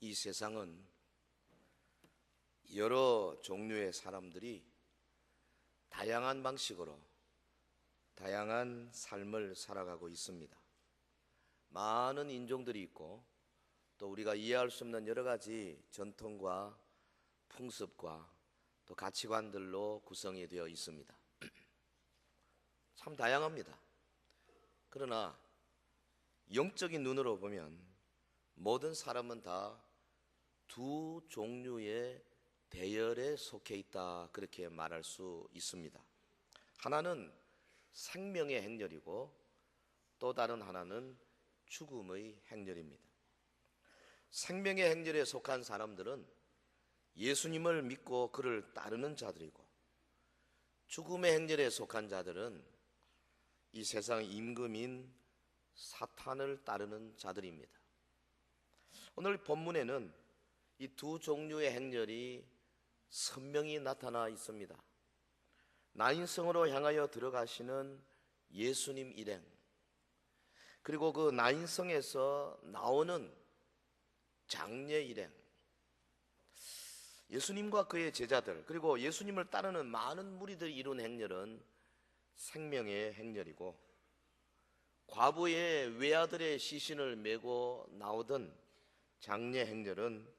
이 세상은 여러 종류의 사람들이 다양한 방식으로 다양한 삶을 살아가고 있습니다. 많은 인종들이 있고 또 우리가 이해할 수 없는 여러 가지 전통과 풍습과 또 가치관들로 구성이 되어 있습니다. 참 다양합니다. 그러나 영적인 눈으로 보면 모든 사람은 다 두 종류의 대열에 속해 있다, 그렇게 말할 수 있습니다. 하나는 생명의 행렬이고 또 다른 하나는 죽음의 행렬입니다. 생명의 행렬에 속한 사람들은 예수님을 믿고 그를 따르는 자들이고, 죽음의 행렬에 속한 자들은 이 세상 임금인 사탄을 따르는 자들입니다. 오늘 본문에는 이 두 종류의 행렬이 선명히 나타나 있습니다. 나인성으로 향하여 들어가시는 예수님 일행, 그리고 그 나인성에서 나오는 장례 일행, 예수님과 그의 제자들, 그리고 예수님을 따르는 많은 무리들이 이룬 행렬은 생명의 행렬이고, 과부의 외아들의 시신을 메고 나오던 장례 행렬은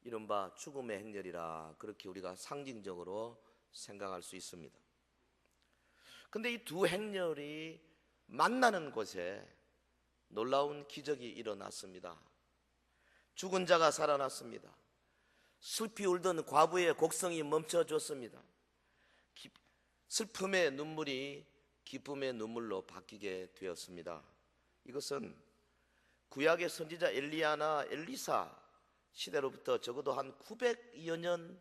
이른바 죽음의 행렬이라, 그렇게 우리가 상징적으로 생각할 수 있습니다. 근데 이 두 행렬이 만나는 곳에 놀라운 기적이 일어났습니다. 죽은 자가 살아났습니다. 슬피 울던 과부의 곡성이 멈춰졌습니다. 슬픔의 눈물이 기쁨의 눈물로 바뀌게 되었습니다. 이것은 구약의 선지자 엘리야나 엘리사 시대로부터 적어도 한 900여 년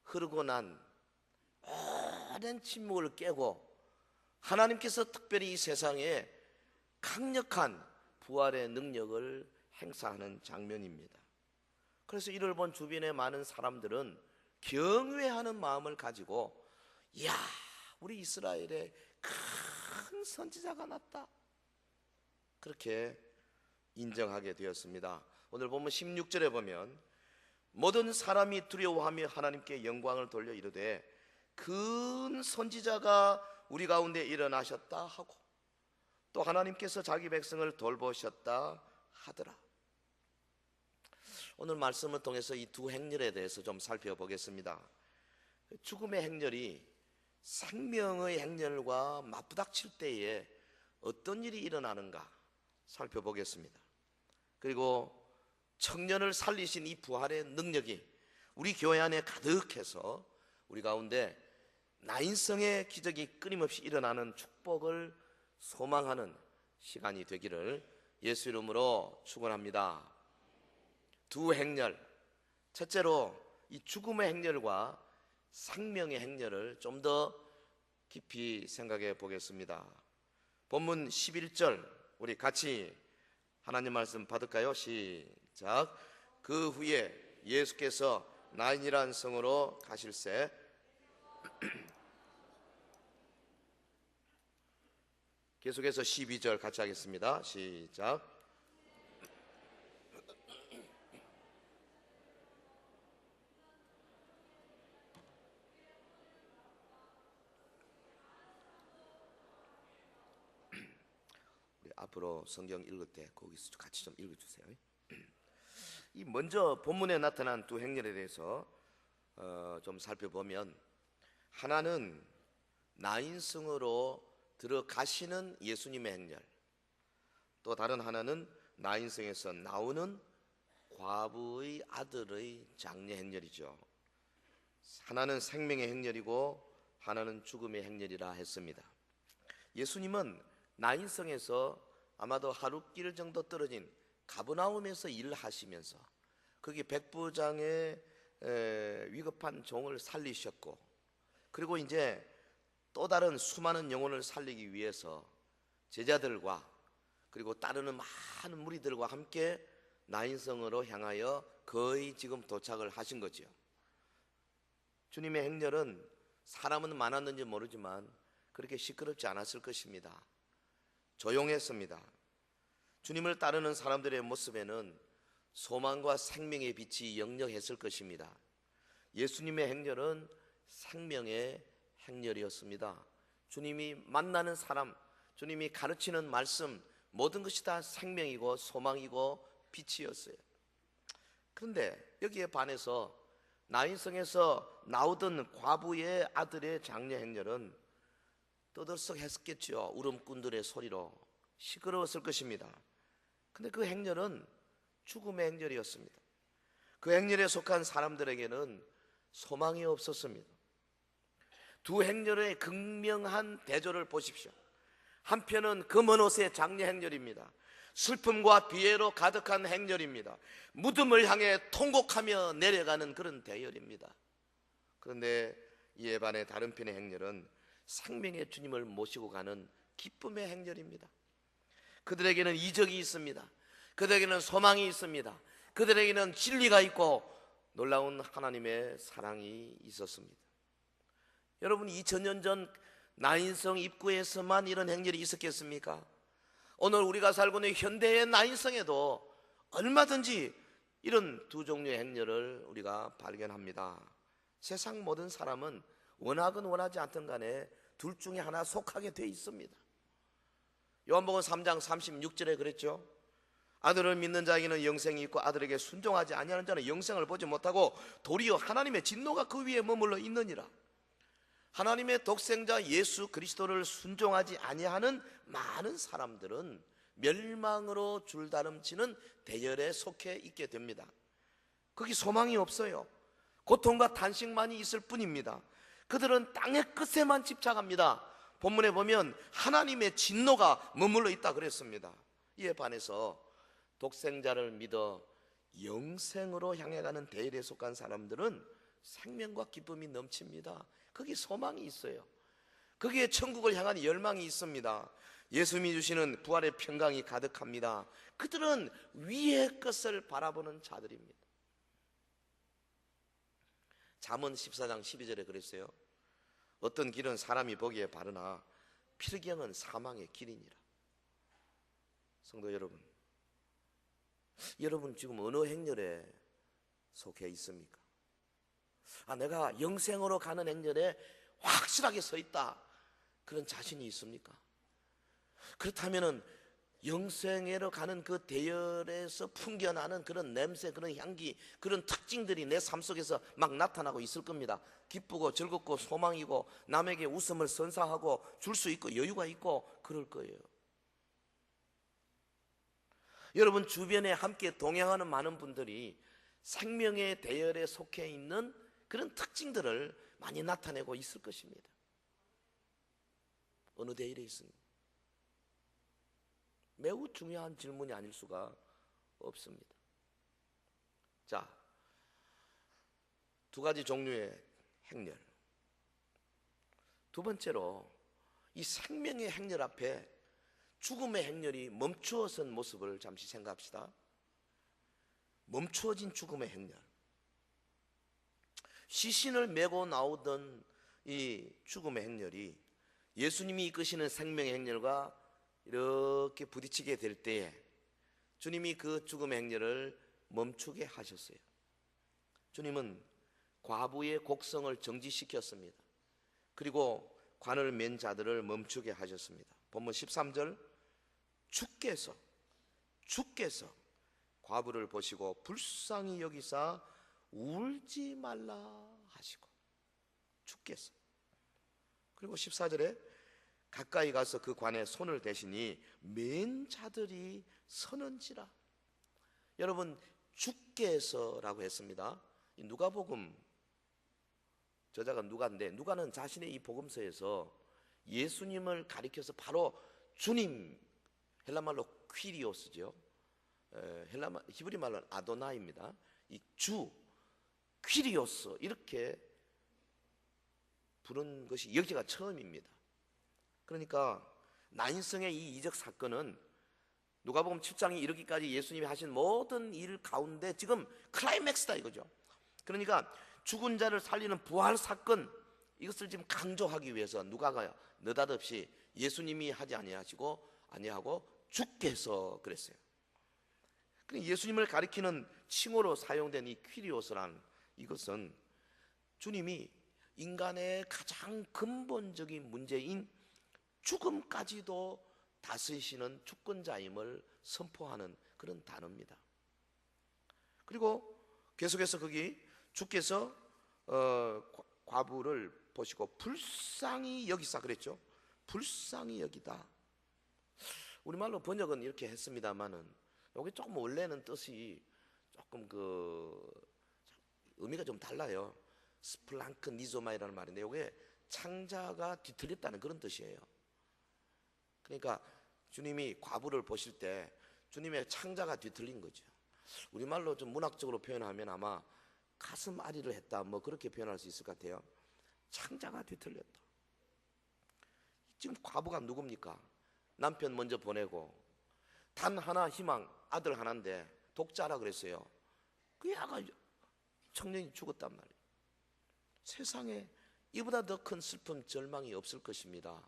흐르고 난 오랜 침묵을 깨고 하나님께서 특별히 이 세상에 강력한 부활의 능력을 행사하는 장면입니다. 그래서 이를 본 주변의 많은 사람들은 경외하는 마음을 가지고, 이야, 우리 이스라엘에 큰 선지자가 났다, 그렇게 인정하게 되었습니다. 오늘 보면 16절에 보면 모든 사람이 두려워하며 하나님께 영광을 돌려 이르되 큰 선지자가 우리 가운데 일어나셨다 하고, 또 하나님께서 자기 백성을 돌보셨다 하더라. 오늘 말씀을 통해서 이 두 행렬에 대해서 좀 살펴보겠습니다. 죽음의 행렬이 생명의 행렬과 맞부닥칠 때에 어떤 일이 일어나는가 살펴보겠습니다. 그리고 청년을 살리신 이 부활의 능력이 우리 교회 안에 가득해서 우리 가운데 나인성의 기적이 끊임없이 일어나는 축복을 소망하는 시간이 되기를 예수 이름으로 축원합니다. 두 행렬, 첫째로 이 죽음의 행렬과 생명의 행렬을 좀 더 깊이 생각해 보겠습니다. 본문 11절 우리 같이 하나님 말씀 받을까요? 시작. 그 후에 예수께서 나인이란 성으로 가실새 계속해서 12절 같이 하겠습니다. 시작. 우리 앞으로 성경 읽을 때 거기서 같이 좀 읽어주세요. 이 먼저 본문에 나타난 두 행렬에 대해서 좀 살펴보면, 하나는 나인성으로 들어가시는 예수님의 행렬, 또 다른 하나는 나인성에서 나오는 과부의 아들의 장례 행렬이죠. 하나는 생명의 행렬이고 하나는 죽음의 행렬이라 했습니다. 예수님은 나인성에서 아마도 하루길 정도 떨어진 가버나움에서 일을 하시면서 거기 백부장의 위급한 종을 살리셨고, 그리고 이제 또 다른 수많은 영혼을 살리기 위해서 제자들과 그리고 따르는 많은 무리들과 함께 나인성으로 향하여 거의 지금 도착을 하신 거죠. 주님의 행렬은 사람은 많았는지 모르지만 그렇게 시끄럽지 않았을 것입니다. 조용했습니다. 주님을 따르는 사람들의 모습에는 소망과 생명의 빛이 역력했을 것입니다. 예수님의 행렬은 생명의 행렬이었습니다. 주님이 만나는 사람, 주님이 가르치는 말씀, 모든 것이 다 생명이고 소망이고 빛이었어요. 그런데 여기에 반해서 나인성에서 나오던 과부의 아들의 장례 행렬은 떠들썩했겠죠. 울음꾼들의 소리로 시끄러웠을 것입니다. 근데 그 행렬은 죽음의 행렬이었습니다. 그 행렬에 속한 사람들에게는 소망이 없었습니다. 두 행렬의 극명한 대조를 보십시오. 한편은 금은 옷의 장례 행렬입니다. 슬픔과 비애로 가득한 행렬입니다. 무덤을 향해 통곡하며 내려가는 그런 대열입니다. 그런데 이에 반해 다른 편의 행렬은 생명의 주님을 모시고 가는 기쁨의 행렬입니다. 그들에게는 이적이 있습니다. 그들에게는 소망이 있습니다. 그들에게는 진리가 있고 놀라운 하나님의 사랑이 있었습니다. 여러분, 2000년 전 나인성 입구에서만 이런 행렬이 있었겠습니까? 오늘 우리가 살고 있는 현대의 나인성에도 얼마든지 이런 두 종류의 행렬을 우리가 발견합니다. 세상 모든 사람은 원하건 원하지 않든 간에 둘 중에 하나 속하게 돼 있습니다. 요한복음 3장 36절에 그랬죠. 아들을 믿는 자에게는 영생이 있고 아들에게 순종하지 아니하는 자는 영생을 보지 못하고 도리어 하나님의 진노가 그 위에 머물러 있느니라. 하나님의 독생자 예수 그리스도를 순종하지 아니하는 많은 사람들은 멸망으로 줄다름치는 대열에 속해 있게 됩니다. 거기 소망이 없어요. 고통과 탄식만이 있을 뿐입니다. 그들은 땅의 끝에만 집착합니다. 본문에 보면 하나님의 진노가 머물러 있다 그랬습니다. 이에 반해서 독생자를 믿어 영생으로 향해 가는 대열에 속한 사람들은 생명과 기쁨이 넘칩니다. 거기 소망이 있어요. 거기에 천국을 향한 열망이 있습니다. 예수님이 주시는 부활의 평강이 가득합니다. 그들은 위의 것을 바라보는 자들입니다. 잠언 14장 12절에 그랬어요. 어떤 길은 사람이 보기에 바르나 필경은 사망의 길이니라. 성도 여러분, 여러분 지금 어느 행렬에 속해 있습니까? 내가 영생으로 가는 행렬에 확실하게 서 있다, 그런 자신이 있습니까? 그렇다면 영생으로 가는 그 대열에서 풍겨나는 그런 냄새, 그런 향기, 그런 특징들이 내 삶 속에서 막 나타나고 있을 겁니다. 기쁘고 즐겁고 소망이고 남에게 웃음을 선사하고 줄 수 있고 여유가 있고 그럴 거예요. 여러분 주변에 함께 동행하는 많은 분들이 생명의 대열에 속해 있는 그런 특징들을 많이 나타내고 있을 것입니다. 어느 대열에 있습니까? 매우 중요한 질문이 아닐 수가 없습니다. 자, 두 가지 종류의 행렬. 두 번째로 이 생명의 행렬 앞에 죽음의 행렬이 멈추어 선 모습을 잠시 생각합시다. 멈추어진 죽음의 행렬. 시신을 메고 나오던 이 죽음의 행렬이 예수님이 이끄시는 생명의 행렬과 이렇게 부딪히게 될 때에 주님이 그 죽음의 행렬을 멈추게 하셨어요. 주님은 과부의 곡성을 정지시켰습니다. 그리고 관을 맨 자들을 멈추게 하셨습니다. 본문 13절, 주께서 과부를 보시고 불쌍히 여기사 울지 말라 하시고, 주께서. 그리고 14절에 가까이 가서 그 관에 손을 대시니 맨 자들이 서는지라. 여러분, 주께서라고 했습니다. 이 누가복음 저자가 누가인데, 누가는 자신의 이 복음서에서 예수님을 가리켜서 바로 주님, 헬라말로 퀴리오스죠. 히브리 말로는 아도나이입니다. 이 주, 퀴리오스, 이렇게 부른 것이 여기가 처음입니다. 그러니까 나인성의 이 이적 사건은 누가복음 7장에 이르기까지 예수님이 하신 모든 일 가운데 지금 클라이맥스다 이거죠. 그러니까 죽은 자를 살리는 부활 사건, 이것을 지금 강조하기 위해서 누가가 느닷없이 예수님이 하지 아니하고 주께서 그랬어요. 예수님을 가리키는 칭호로 사용된 이 퀴리오스란 이것은 주님이 인간의 가장 근본적인 문제인 죽음까지도 다스리시는 주권자임을 선포하는 그런 단어입니다. 그리고 계속해서 거기 주께서 과부를 보시고 불쌍히 여기사 그랬죠. 불쌍히 여기다. 우리말로 번역은 이렇게 했습니다만은 여기 조금 원래는 뜻이 조금 의미가 좀 달라요. 스플랑크 니조마이라는 말인데 이게 창자가 뒤틀렸다는 그런 뜻이에요. 그러니까 주님이 과부를 보실 때 주님의 창자가 뒤틀린 거죠. 우리말로 좀 문학적으로 표현하면 아마 가슴 아리를 했다 뭐 그렇게 표현할 수 있을 것 같아요. 창자가 뒤틀렸다. 지금 과부가 누굽니까? 남편 먼저 보내고 단 하나 희망 아들 하나인데 독자라 그랬어요. 그 아가 청년이 죽었단 말이에요. 세상에 이보다 더 큰 슬픔 절망이 없을 것입니다.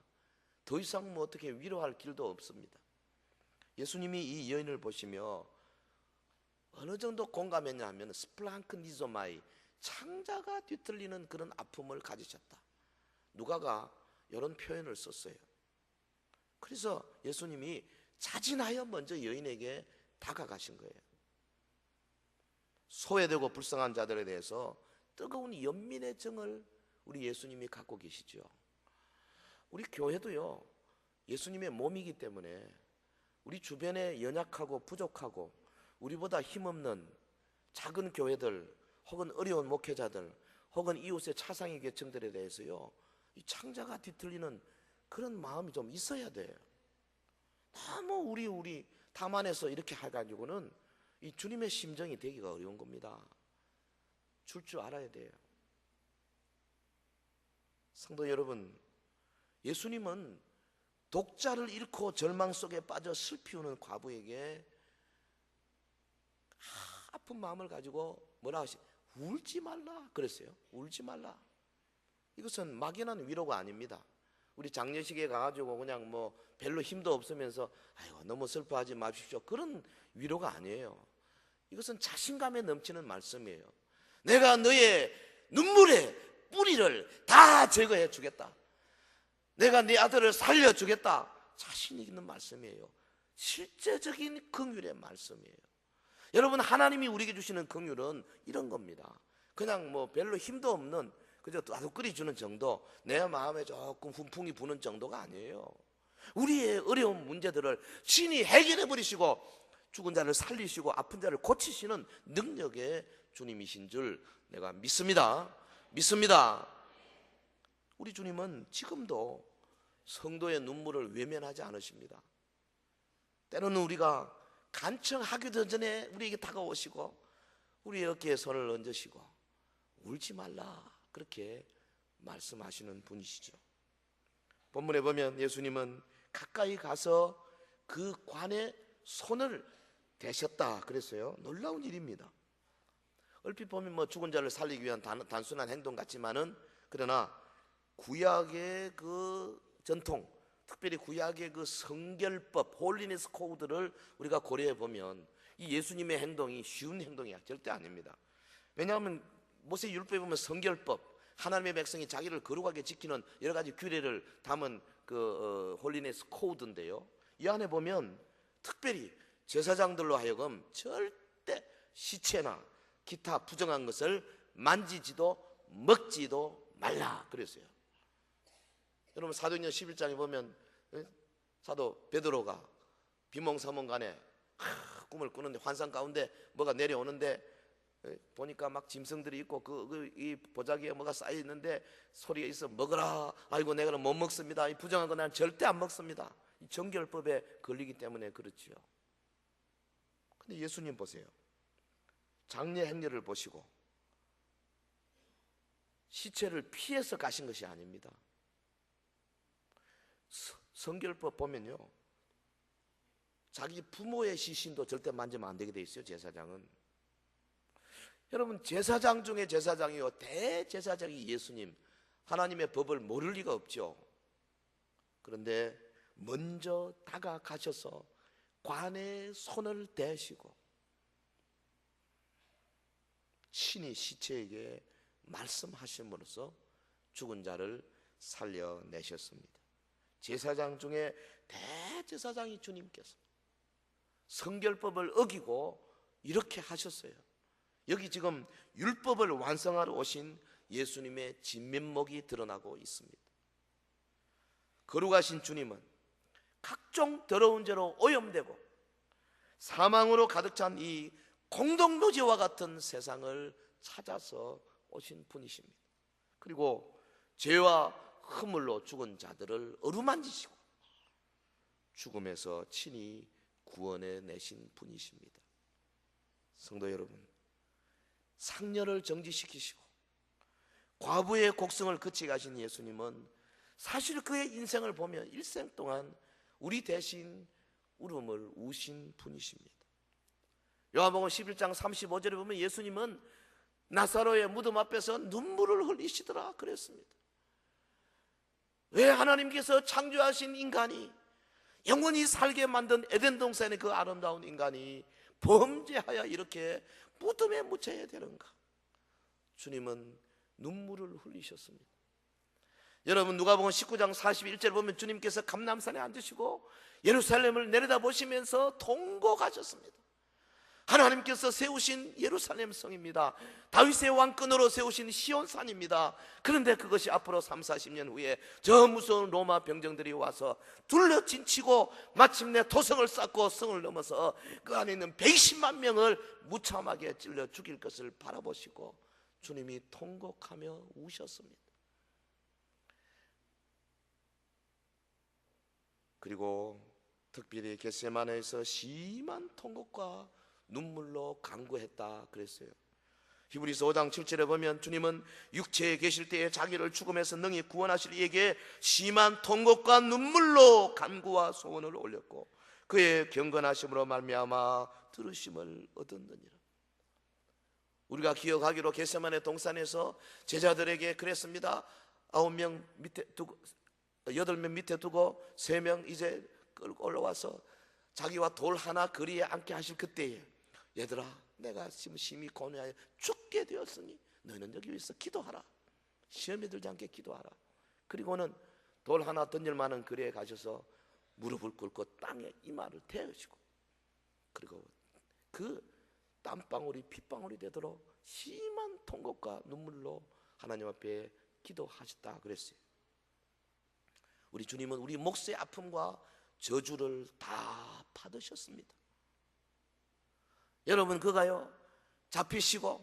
더 이상 뭐 어떻게 위로할 길도 없습니다. 예수님이 이 여인을 보시며 어느 정도 공감했냐 하면 스플랑크 니조마이 창자가 뒤틀리는 그런 아픔을 가지셨다. 누가가 이런 표현을 썼어요. 그래서 예수님이 자진하여 먼저 여인에게 다가가신 거예요. 소외되고 불쌍한 자들에 대해서 뜨거운 연민의 정을 우리 예수님이 갖고 계시죠. 우리 교회도요, 예수님의 몸이기 때문에 우리 주변에 연약하고 부족하고 우리보다 힘없는 작은 교회들 혹은 어려운 목회자들 혹은 이웃의 차상위 계층들에 대해서요, 이 창자가 뒤틀리는 그런 마음이 좀 있어야 돼요. 너무 우리 담안해서 이렇게 해가지고는 이 주님의 심정이 되기가 어려운 겁니다. 줄 알아야 돼요. 성도 여러분, 예수님은 독자를 잃고 절망 속에 빠져 슬피 우는 과부에게 아픈 마음을 가지고 뭐라 하시? 울지 말라 그랬어요. 울지 말라. 이것은 막연한 위로가 아닙니다. 우리 장례식에 가가지고 그냥 뭐 별로 힘도 없으면서 아이고 너무 슬퍼하지 마십시오, 그런 위로가 아니에요. 이것은 자신감에 넘치는 말씀이에요. 내가 너의 눈물의 뿌리를 다 제거해 주겠다. 내가 네 아들을 살려주겠다. 자신 있는 말씀이에요. 실제적인 긍휼의 말씀이에요. 여러분, 하나님이 우리에게 주시는 긍휼은 이런 겁니다. 그냥 뭐 별로 힘도 없는 그저 나도 끓여주는 정도, 내 마음에 조금 훈풍이 부는 정도가 아니에요. 우리의 어려운 문제들을 신이 해결해 버리시고 죽은 자를 살리시고 아픈 자를 고치시는 능력의 주님이신 줄 내가 믿습니다. 우리 주님은 지금도 성도의 눈물을 외면하지 않으십니다. 때로는 우리가 간청하기도 전에 우리에게 다가오시고 우리의 어깨에 손을 얹으시고 울지 말라 그렇게 말씀하시는 분이시죠. 본문에 보면 예수님은 가까이 가서 그 관에 손을 대셨다 그랬어요. 놀라운 일입니다. 얼핏 보면 뭐 죽은 자를 살리기 위한 단순한 행동 같지만은, 그러나 구약의 그 전통, 특별히 구약의 그 성결법, 홀리니스 코드를 우리가 고려해 보면 이 예수님의 행동이 쉬운 행동이 절대 아닙니다. 왜냐하면 모세 율법에 보면 성결법, 하나님의 백성이 자기를 거룩하게 지키는 여러 가지 규례를 담은 그 홀리니스 코드인데요, 이 안에 보면 특별히 제사장들로 하여금 절대 시체나 기타 부정한 것을 만지지도 먹지도 말라 그랬어요. 여러분, 사도행전 11장에 보면 사도 베드로가 비몽사몽간에 꿈을 꾸는데 환상 가운데 뭐가 내려오는데 보니까 막 짐승들이 있고 이 보자기에 뭐가 쌓여 있는데 소리가 있어 먹으라. 아이고 내가 못 먹습니다. 이 부정한 거 난 절대 안 먹습니다. 이 정결법에 걸리기 때문에 그렇지요. 근데 예수님 보세요. 장례 행렬을 보시고 시체를 피해서 가신 것이 아닙니다. 성결법 보면요, 자기 부모의 시신도 절대 만지면 안 되게 돼 있어요. 제사장은. 여러분, 제사장 중에 제사장이요, 대제사장이 예수님, 하나님의 법을 모를 리가 없죠. 그런데 먼저 다가가셔서 관에 손을 대시고 친히 시체에게 말씀하심으로써 죽은 자를 살려내셨습니다. 제사장 중에 대제사장이 주님께서 성결법을 어기고 이렇게 하셨어요. 여기 지금 율법을 완성하러 오신 예수님의 진면목이 드러나고 있습니다. 거룩하신 주님은 각종 더러운 죄로 오염되고 사망으로 가득 찬 이 공동묘지와 같은 세상을 찾아서 오신 분이십니다. 그리고 죄와 허물로 죽은 자들을 어루만지시고 죽음에서 친히 구원해 내신 분이십니다. 성도 여러분, 상녀를 정지시키시고 과부의 곡성을 그치 가신 예수님은 사실 그의 인생을 보면 일생 동안 우리 대신 울음을 우신 분이십니다. 요한복음 11장 35절에 보면 예수님은 나사로의 무덤 앞에서 눈물을 흘리시더라 그랬습니다. 왜 하나님께서 창조하신 인간이, 영원히 살게 만든 에덴 동산의 그 아름다운 인간이 범죄하여 이렇게 무덤에 묻혀야 되는가? 주님은 눈물을 흘리셨습니다. 여러분, 누가복음 19장 41절 보면 주님께서 감람산에 앉으시고 예루살렘을 내려다보시면서 통곡하셨습니다. 하나님께서 세우신 예루살렘 성입니다. 다윗의 왕권으로 세우신 시온산입니다. 그런데 그것이 앞으로 30-40년 후에 저 무서운 로마 병정들이 와서 둘러 진치고 마침내 도성을 쌓고 성을 넘어서 그 안에 있는 120만 명을 무참하게 찔러 죽일 것을 바라보시고 주님이 통곡하며 우셨습니다. 그리고 특별히 겟세마네에서 심한 통곡과 눈물로 간구했다 그랬어요. 히브리서 5장 7절에 보면 주님은 육체에 계실 때에 자기를 죽음에서 능히 구원하실 이에게 심한 통곡과 눈물로 간구와 소원을 올렸고 그의 경건하심으로 말미암아 들으심을 얻었느니라. 우리가 기억하기로 겟세마네 동산에서 제자들에게 그랬습니다. 9명 밑에 두고 8명 밑에 두고 3명 이제 끌고 올라와서 자기와 돌 하나 거리에 앉게 하실 그때에, 얘들아, 내가 지금 심히 고뇌하여 죽게 되었으니 너희는 여기 위해서 기도하라. 시험에 들지 않게 기도하라. 그리고는 돌 하나 던질 만한 거리에 가셔서 무릎을 꿇고 땅에 이마를 대으시고, 그리고 그 땀방울이 핏방울이 되도록 심한 통곡과 눈물로 하나님 앞에 기도하셨다 그랬어요. 우리 주님은 우리 몫의 아픔과 저주를 다 받으셨습니다. 여러분, 그가요 잡히시고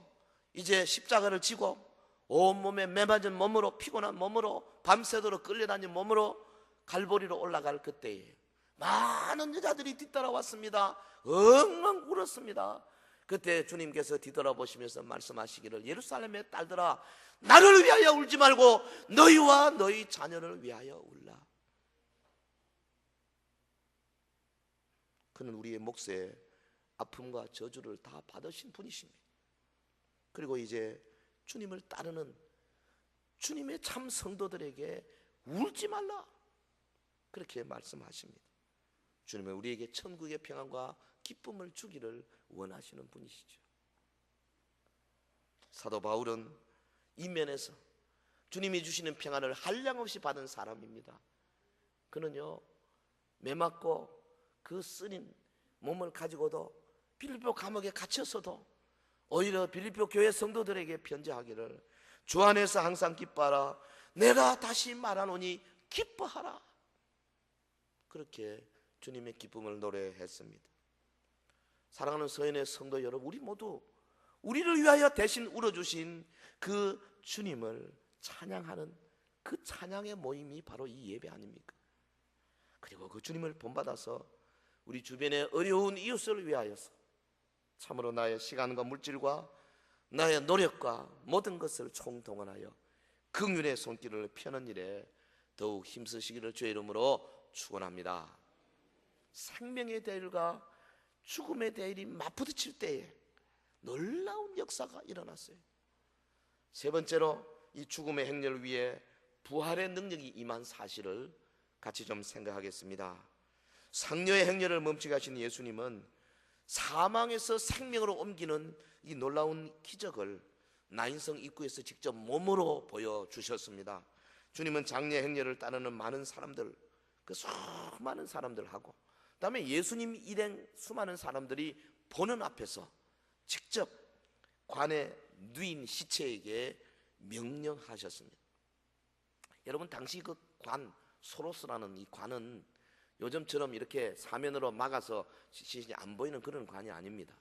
이제 십자가를 지고 온몸에 매맞은 몸으로, 피곤한 몸으로, 밤새도록 끌려다닌 몸으로 갈보리로 올라갈 그때에 많은 여자들이 뒤따라왔습니다. 엉엉 울었습니다. 그때 주님께서 뒤돌아보시면서 말씀하시기를, 예루살렘의 딸들아, 나를 위하여 울지 말고 너희와 너희 자녀를 위하여 울라. 그는 우리의 몫의 아픔과 저주를 다 받으신 분이십니다. 그리고 이제 주님을 따르는 주님의 참 성도들에게 울지 말라 그렇게 말씀하십니다. 주님은 우리에게 천국의 평안과 기쁨을 주기를 원하시는 분이시죠. 사도 바울은 이 면에서 주님이 주시는 평안을 한량없이 받은 사람입니다. 그는요 매맞고 그 쓰린 몸을 가지고도 빌립보 감옥에 갇혔어도 오히려 빌립보 교회 성도들에게 편지하기를, 주 안에서 항상 기뻐하라, 내가 다시 말하노니 기뻐하라, 그렇게 주님의 기쁨을 노래했습니다. 사랑하는 서연의 성도 여러분, 우리 모두 우리를 위하여 대신 울어주신 그 주님을 찬양하는 그 찬양의 모임이 바로 이 예배 아닙니까? 그리고 그 주님을 본받아서 우리 주변의 어려운 이웃을 위하여서 참으로 나의 시간과 물질과 나의 노력과 모든 것을 총동원하여 긍휼의 손길을 펴는 일에 더욱 힘쓰시기를 주의 이름으로 축원합니다. 생명의 대일과 죽음의 대일이 맞부딪힐 때에 놀라운 역사가 일어났어요. 세 번째로 이 죽음의 행렬 위에 부활의 능력이 임한 사실을 같이 좀 생각하겠습니다. 상녀의 행렬을 멈추게 하신 예수님은 사망에서 생명으로 옮기는 이 놀라운 기적을 나인성 입구에서 직접 몸으로 보여주셨습니다. 주님은 장례 행렬을 따르는 많은 사람들, 그 수많은 사람들하고, 그 다음에 예수님 일행 수많은 사람들이 보는 앞에서 직접 관에 누인 시체에게 명령하셨습니다. 여러분, 당시 그 관, 소로스라는 이 관은 요즘처럼 이렇게 사면으로 막아서 시신이 안 보이는 그런 관이 아닙니다.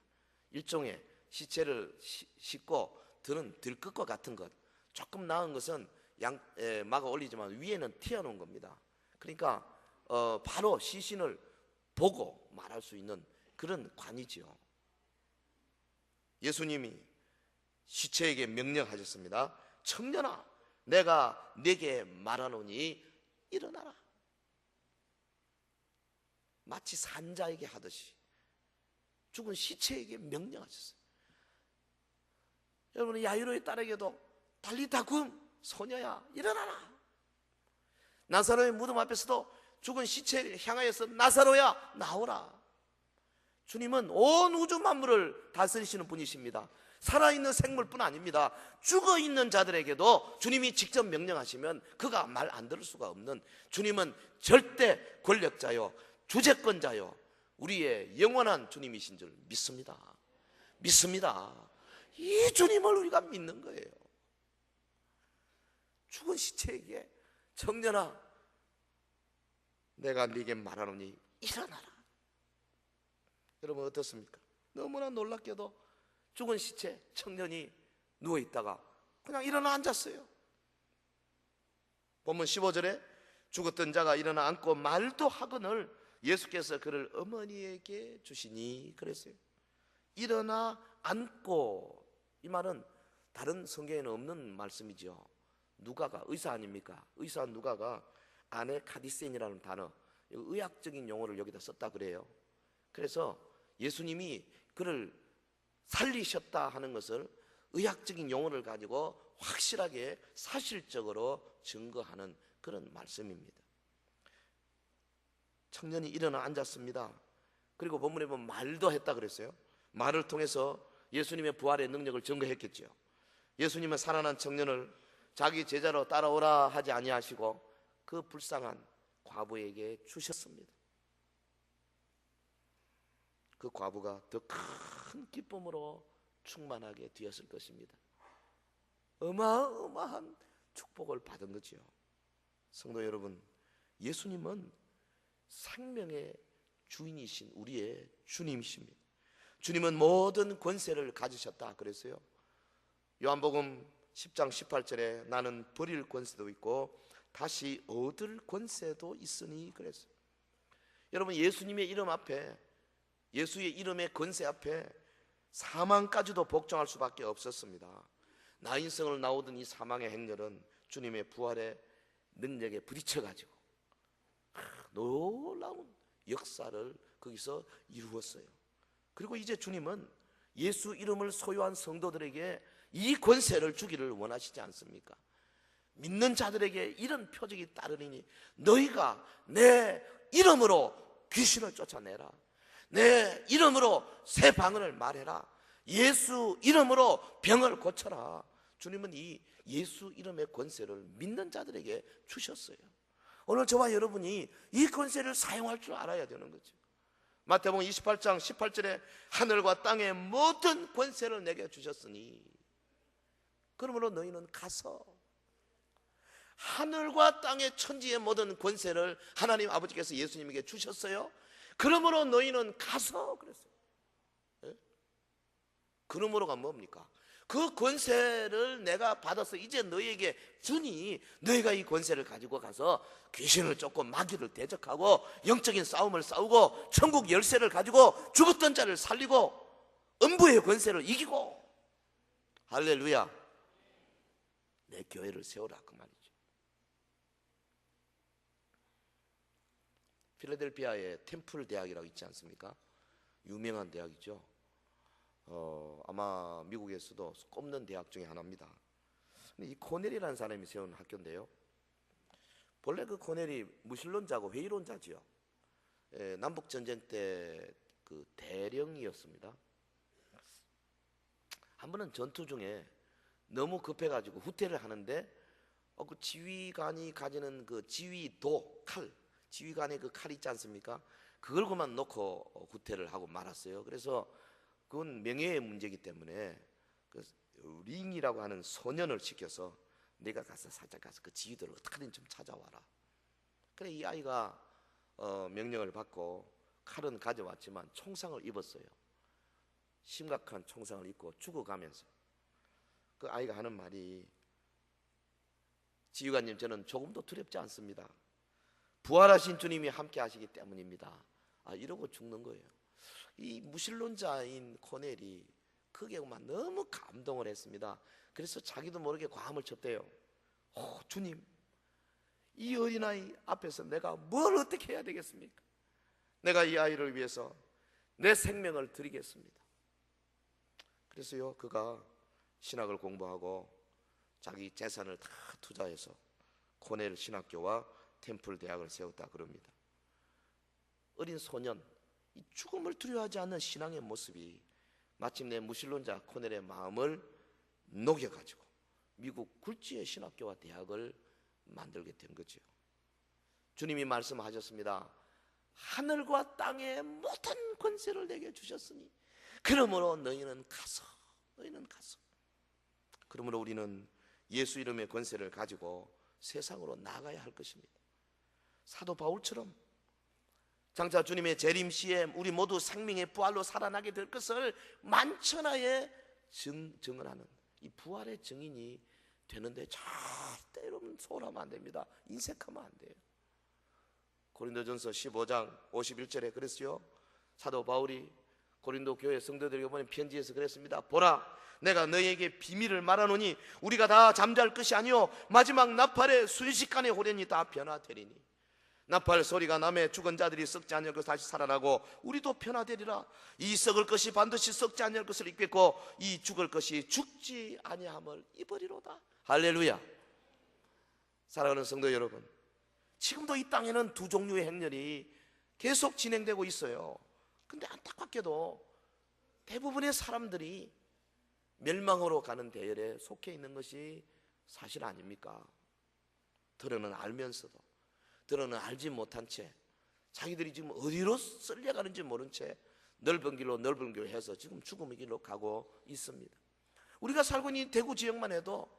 일종의 시체를 싣고 드는 들끝과 같은 것, 조금 나은 것은 막아 올리지만 위에는 튀어놓은 겁니다. 그러니까 바로 시신을 보고 말할 수 있는 그런 관이지요. 예수님이 시체에게 명령하셨습니다. 청년아, 내가 네게 말하노니 일어나라. 마치 산자에게 하듯이 죽은 시체에게 명령하셨어요. 여러분, 야이로의 딸에게도 달리다굼, 소녀야 일어나라. 나사로의 무덤 앞에서도 죽은 시체를 향하여서 나사로야 나오라. 주님은 온 우주 만물을 다스리시는 분이십니다. 살아있는 생물뿐 아닙니다. 죽어있는 자들에게도 주님이 직접 명령하시면 그가 말 안 들을 수가 없는, 주님은 절대 권력자요, 주재권자요, 우리의 영원한 주님이신 줄 믿습니다. 믿습니다. 이 주님을 우리가 믿는 거예요. 죽은 시체에게 청년아, 내가 네게 말하노니 일어나라. 여러분 어떻습니까? 너무나 놀랍게도 죽은 시체 청년이 누워있다가 그냥 일어나 앉았어요. 본문 15절에 죽었던 자가 일어나 앉고 말도 하거늘 예수께서 그를 어머니에게 주시니 그랬어요. 일어나 앉고, 이 말은 다른 성경에는 없는 말씀이죠. 누가가, 의사 아닙니까? 의사 누가가 아네 카디센이라는 단어, 의학적인 용어를 여기다 썼다 그래요. 그래서 예수님이 그를 살리셨다 하는 것을 의학적인 용어를 가지고 확실하게 사실적으로 증거하는 그런 말씀입니다. 청년이 일어나 앉았습니다. 그리고 본문에 보면 말도 했다 그랬어요. 말을 통해서 예수님의 부활의 능력을 증거했겠죠. 예수님은 살아난 청년을 자기 제자로 따라오라 하지 아니하시고 그 불쌍한 과부에게 주셨습니다. 그 과부가 더 큰 기쁨으로 충만하게 되었을 것입니다. 어마어마한 축복을 받은 거죠. 성도 여러분, 예수님은 생명의 주인이신 우리의 주님이십니다. 주님은 모든 권세를 가지셨다 그랬어요. 요한복음 10장 18절에 나는 버릴 권세도 있고 다시 얻을 권세도 있으니 그랬어요. 여러분, 예수님의 이름 앞에, 예수의 이름의 권세 앞에 사망까지도 복종할 수밖에 없었습니다. 나인성을 나오던 이 사망의 행렬은 주님의 부활의 능력에 부딪혀가지고 놀라운 역사를 거기서 이루었어요. 그리고 이제 주님은 예수 이름을 소유한 성도들에게 이 권세를 주기를 원하시지 않습니까? 믿는 자들에게 이런 표적이 따르니 너희가 내 이름으로 귀신을 쫓아내라, 내 이름으로 새 방언을 말해라, 예수 이름으로 병을 고쳐라. 주님은 이 예수 이름의 권세를 믿는 자들에게 주셨어요. 오늘 저와 여러분이 이 권세를 사용할 줄 알아야 되는 거죠. 마태복음 28장 18절에 하늘과 땅의 모든 권세를 내게 주셨으니, 그러므로 너희는 가서 하늘과 땅의 천지의 모든 권세를 하나님 아버지께서 예수님에게 주셨어요. 그러므로 너희는 가서 그랬어요. 예? 그러므로가 뭡니까? 그 권세를 내가 받아서 이제 너희에게 주니 너희가 이 권세를 가지고 가서 귀신을 쫓고 마귀를 대적하고 영적인 싸움을 싸우고 천국 열쇠를 가지고 죽었던 자를 살리고 음부의 권세를 이기고, 할렐루야, 내 교회를 세우라 그 말이죠. 필라델피아에 템플 대학이라고 있지 않습니까? 유명한 대학이죠. 아마 미국에서도 꼽는 대학 중에 하나입니다. 근데 이 코넬이라는 사람이 세운 학교인데요, 본래 그 코넬이 무신론자고 회의론자지요. 남북 전쟁 때 그 대령이었습니다. 한 번은 전투 중에 너무 급해가지고 후퇴를 하는데 그 지휘관이 가지는 그 지휘도 칼, 지휘관의 그 칼 있지 않습니까? 그걸 그만 놓고 후퇴를 하고 말았어요. 그래서 그건 명예의 문제이기 때문에 그 링이라고 하는 소년을 시켜서 내가 가서 살짝 가서 그 지휘도를 어떻게든 좀 찾아와라. 그래 이 아이가 명령을 받고 칼은 가져왔지만 총상을 입었어요. 심각한 총상을 입고 죽어가면서 그 아이가 하는 말이, 지휘관님 저는 조금도 두렵지 않습니다. 부활하신 주님이 함께 하시기 때문입니다. 이러고 죽는 거예요. 이 무신론자인 코넬이 그게만 너무 감동을 했습니다. 그래서 자기도 모르게 과음을 쳤대요. 주님, 이 어린아이 앞에서 내가 뭘 어떻게 해야 되겠습니까? 내가 이 아이를 위해서 내 생명을 드리겠습니다. 그래서요, 그가 신학을 공부하고 자기 재산을 다 투자해서 코넬 신학교와 템플 대학을 세웠다 그럽니다. 어린 소년, 이 죽음을 두려워하지 않는 신앙의 모습이 마침내 무신론자 코넬의 마음을 녹여가지고 미국 굴지의 신학교와 대학을 만들게 된 거죠. 주님이 말씀하셨습니다. 하늘과 땅의 모든 권세를 내게 주셨으니 그러므로 너희는 가서. 그러므로 우리는 예수 이름의 권세를 가지고 세상으로 나가야 할 것입니다. 사도 바울처럼 장차 주님의 재림시에 우리 모두 생명의 부활로 살아나게 될 것을 만천하에 증언하는 이 부활의 증인이 되는데 절대 여러분 소홀하면 안 됩니다. 인색하면 안 돼요. 고린도전서 15장 51절에 그랬어요. 사도 바울이 고린도 교회 성도들에게 보낸 편지에서 그랬습니다. 보라, 내가 너희에게 비밀을 말하노니 우리가 다 잠잘 것이 아니요 마지막 나팔에 순식간에 호련히 다 변화되리니 나팔 소리가 나매 죽은 자들이 썩지 않을 것 다시 살아나고 우리도 변화되리라. 이 썩을 것이 반드시 썩지 않을 것을 입겠고 이 죽을 것이 죽지 아니함을 입으리로다. 할렐루야. 사랑하는 성도 여러분, 지금도 이 땅에는 두 종류의 행렬이 계속 진행되고 있어요. 근데 안타깝게도 대부분의 사람들이 멸망으로 가는 대열에 속해 있는 것이 사실 아닙니까? 들어는 알면서도 들어는 알지 못한 채 자기들이 지금 어디로 쓸려가는지 모른 채 넓은 길로 해서 지금 죽음의 길로 가고 있습니다. 우리가 살고 있는 대구 지역만 해도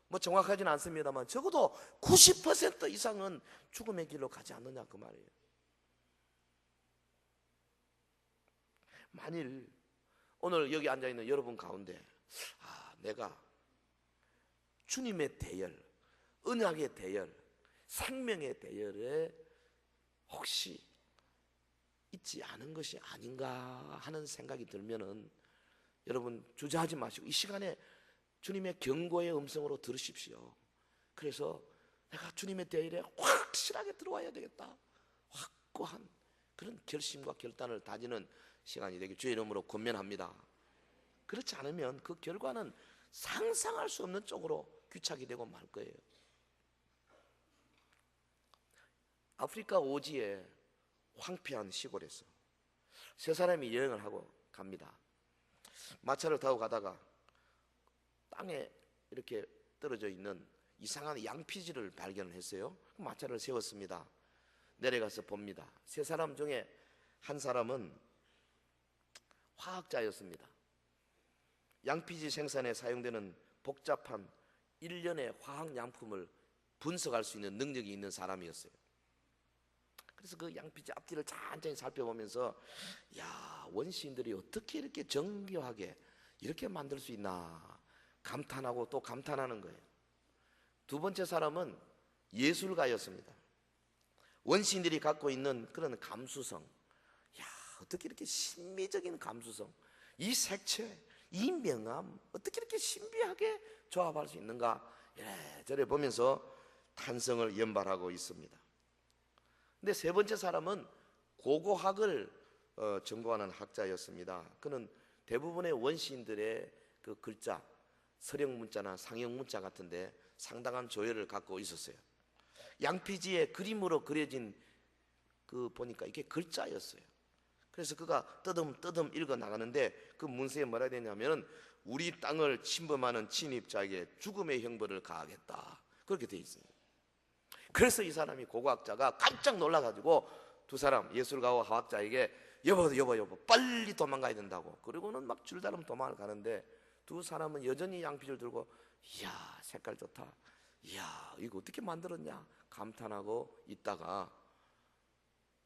뭐 정확하지는 않습니다만 적어도 90% 이상은 죽음의 길로 가지 않느냐 그 말이에요. 만일 오늘 여기 앉아있는 여러분 가운데 내가 주님의 대열, 언약의 대열, 생명의 대열에 혹시 있지 않은 것이 아닌가 하는 생각이 들면은 여러분 주저하지 마시고 이 시간에 주님의 경고의 음성으로 들으십시오. 그래서 내가 주님의 대열에 확실하게 들어와야 되겠다, 확고한 그런 결심과 결단을 다지는 시간이 되길 주의 이름으로 권면합니다. 그렇지 않으면 그 결과는 상상할 수 없는 쪽으로 귀착이 되고 말 거예요. 아프리카 오지의 황폐한 시골에서 세 사람이 여행을 하고 갑니다. 마차를 타고 가다가 땅에 이렇게 떨어져 있는 이상한 양피지를 발견을 했어요. 마차를 세웠습니다. 내려가서 봅니다. 세 사람 중에 한 사람은 화학자였습니다. 양피지 생산에 사용되는 복잡한 일련의 화학양품을 분석할 수 있는 능력이 있는 사람이었어요. 그래서 그 양피지 앞뒤를 천천히 살펴보면서 원시인들이 어떻게 이렇게 정교하게 이렇게 만들 수 있나 감탄하고 또 감탄하는 거예요. 두 번째 사람은 예술가였습니다. 원시인들이 갖고 있는 그런 감수성, 어떻게 이렇게 신비적인 감수성, 이 색채, 이 명암 어떻게 이렇게 신비하게 조합할 수 있는가 이래저래 보면서 탄성을 연발하고 있습니다. 근데 세 번째 사람은 고고학을 전공하는 학자였습니다. 그는 대부분의 원시인들의 그 글자, 서령문자나 상형문자 같은데 상당한 조예를 갖고 있었어요. 양피지에 그림으로 그려진 그 보니까 이게 글자였어요. 그래서 그가 뜨듬뜨듬 읽어 나가는데 그 문서에 뭐라 되냐면 우리 땅을 침범하는 침입자에게 죽음의 형벌을 가하겠다, 그렇게 되어 있습니다. 그래서 이 사람이 고고학자가 깜짝 놀라가지고 두 사람 예술가와 화학자에게 여보 빨리 도망가야 된다고, 그리고는 막 줄다름 도망을 가는데 두 사람은 여전히 양피를 들고 이야 색깔 좋다, 이야 이거 어떻게 만들었냐 감탄하고 있다가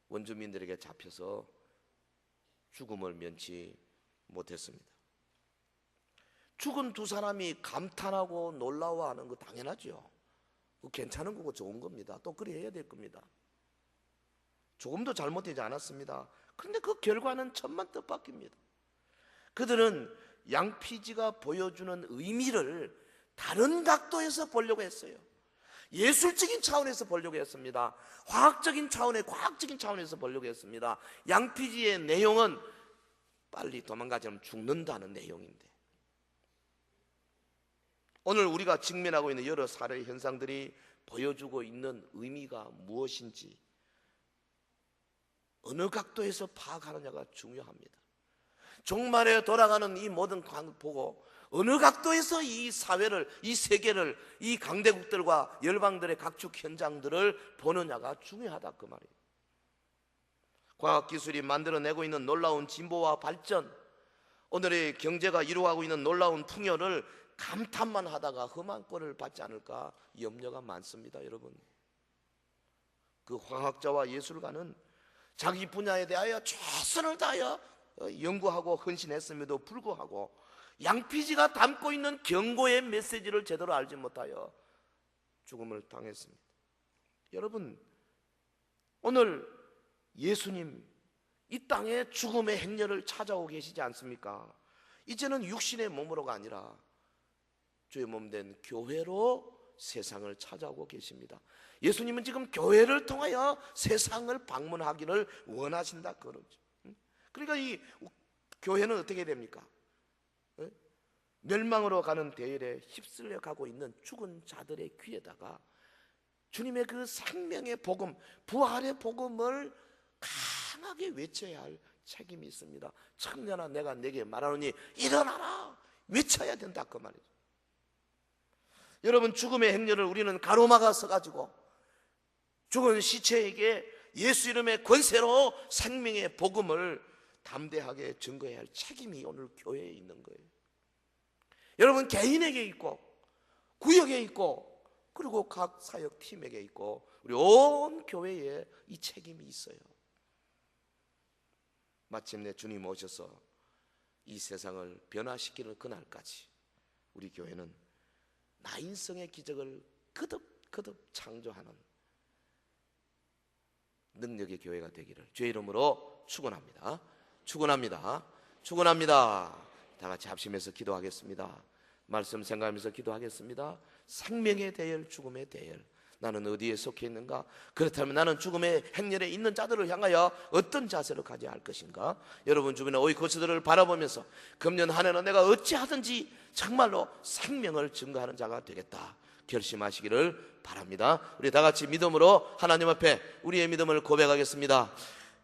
원주민들에게 잡혀서 죽음을 면치 못했습니다. 죽은 두 사람이 감탄하고 놀라워하는 거 당연하죠. 괜찮은 거고 좋은 겁니다. 또 그래 해야 될 겁니다. 조금도 잘못되지 않았습니다. 그런데 그 결과는 천만 뜻밖입니다. 그들은 양피지가 보여주는 의미를 다른 각도에서 보려고 했어요. 예술적인 차원에서 보려고 했습니다. 과학적인 차원에서 보려고 했습니다. 양피지의 내용은 빨리 도망가지 않으면 죽는다는 내용인데, 오늘 우리가 직면하고 있는 여러 사례 현상들이 보여주고 있는 의미가 무엇인지 어느 각도에서 파악하느냐가 중요합니다. 종말에 돌아가는 이 모든 광 보고 어느 각도에서 이 사회를, 이 세계를, 이 강대국들과 열방들의 각축 현장들을 보느냐가 중요하다 그 말이에요. 과학기술이 만들어내고 있는 놀라운 진보와 발전, 오늘의 경제가 이루어가고 있는 놀라운 풍요를 감탄만 하다가 험한 꼴을 받지 않을까 염려가 많습니다. 여러분, 그 화학자와 예술가는 자기 분야에 대하여 최선을 다하여 연구하고 헌신했음에도 불구하고 양피지가 담고 있는 경고의 메시지를 제대로 알지 못하여 죽음을 당했습니다. 여러분, 오늘 예수님 이 땅에 죽음의 행렬을 찾아오고 계시지 않습니까? 이제는 육신의 몸으로가 아니라 주의 몸 된 교회로 세상을 찾아오고 계십니다. 예수님은 지금 교회를 통하여 세상을 방문하기를 원하신다 그러죠. 그러니까 이 교회는 어떻게 됩니까? 멸망으로 가는 대열에 휩쓸려 가고 있는 죽은 자들의 귀에다가 주님의 그 생명의 복음, 부활의 복음을 강하게 외쳐야 할 책임이 있습니다. 청년아 내가 내게 말하노니 일어나라, 외쳐야 된다 그 말이죠. 여러분, 죽음의 행렬을 우리는 가로막아 서가지고 죽은 시체에게 예수 이름의 권세로 생명의 복음을 담대하게 증거해야 할 책임이 오늘 교회에 있는 거예요. 여러분, 개인에게 있고 구역에 있고 그리고 각 사역팀에게 있고 우리 온 교회에 이 책임이 있어요. 마침내 주님 오셔서 이 세상을 변화시키는 그날까지 우리 교회는 나인성의 기적을 거듭 창조하는 능력의 교회가 되기를 주의 이름으로 축원합니다. 축원합니다. 다 같이 합심해서 기도하겠습니다. 말씀 생각하면서 기도하겠습니다. 생명의 대열, 죽음의 대열, 나는 어디에 속해 있는가? 그렇다면 나는 죽음의 행렬에 있는 자들을 향하여 어떤 자세를 가져야 할 것인가? 여러분 주변의 오이코스들을 바라보면서 금년 한 해는 내가 어찌하든지 정말로 생명을 증거하는 자가 되겠다 결심하시기를 바랍니다. 우리 다 같이 믿음으로 하나님 앞에 우리의 믿음을 고백하겠습니다.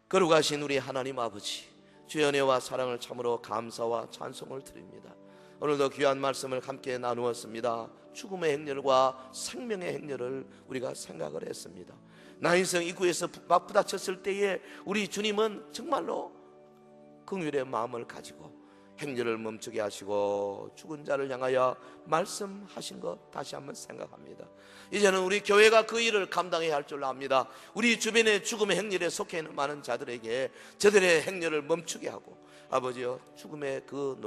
거룩하신 우리 하나님 아버지, 주의 은혜와 사랑을 참으로 감사와 찬송을 드립니다. 오늘도 귀한 말씀을 함께 나누었습니다. 죽음의 행렬과 생명의 행렬을 우리가 생각을 했습니다. 나인성 입구에서 맞부닥쳤을 때에 우리 주님은 정말로 긍휼의 마음을 가지고 행렬을 멈추게 하시고 죽은 자를 향하여 말씀하신 것 다시 한번 생각합니다. 이제는 우리 교회가 그 일을 감당해야 할 줄 압니다. 우리 주변의 죽음의 행렬에 속해 있는 많은 자들에게 저들의 행렬을 멈추게 하고 아버지여 죽음의 그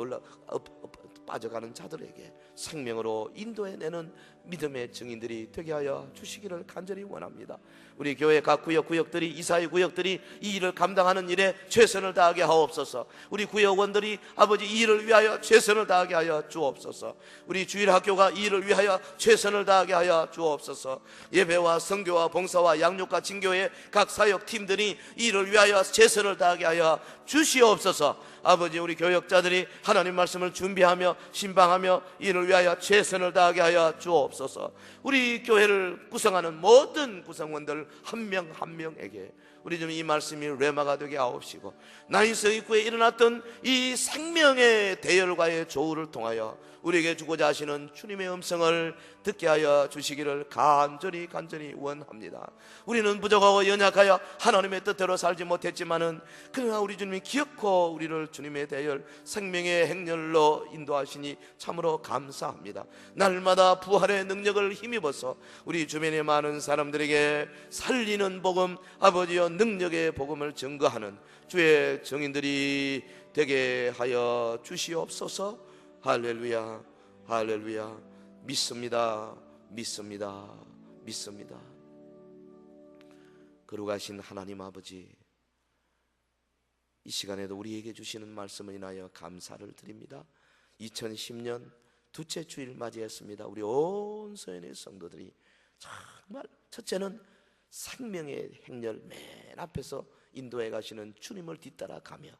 빠져가는 자들에게 생명으로 인도해내는 믿음의 증인들이 되게 하여 주시기를 간절히 원합니다. 우리 교회 각 구역들이, 이사회 구역들이 이 일을 감당하는 일에 최선을 다하게 하옵소서. 우리 구역원들이 아버지 이 일을 위하여 최선을 다하게 하여 주옵소서. 우리 주일학교가 이 일을 위하여 최선을 다하게 하여 주옵소서. 예배와 선교와 봉사와 양육과 징교의 각 사역팀들이 이 일을 위하여 최선을 다하게 하여 주시옵소서. 아버지 우리 교역자들이 하나님 말씀을 준비하며 신방하며 이를 위하여 최선을 다하게 하여 주옵소서. 주옵소서. 우리 교회를 구성하는 모든 구성원들 한 명 한 명에게 우리 좀 이 말씀이 레마가 되게 하옵시고, 나인성 입구에 일어났던 이 생명의 대열과의 조우를 통하여 우리에게 주고자 하시는 주님의 음성을 듣게 하여 주시기를 간절히 원합니다. 우리는 부족하고 연약하여 하나님의 뜻대로 살지 못했지만은, 그러나 우리 주님이 기어코 우리를 주님의 대열 생명의 행렬로 인도하시니 참으로 감사합니다. 날마다 부활의 능력을 힘입어서 우리 주변의 많은 사람들에게 살리는 복음, 아버지여 능력의 복음을 증거하는 주의 증인들이 되게 하여 주시옵소서. 할렐루야, 할렐루야. 믿습니다, 믿습니다, 믿습니다. 거룩하신 하나님 아버지, 이 시간에도 우리에게 주시는 말씀을 인하여 감사를 드립니다. 2010년 두째 주일 맞이했습니다. 우리 온 서연의 성도들이 정말 첫째는 생명의 행렬 맨 앞에서 인도해 가시는 주님을 뒤따라 가며,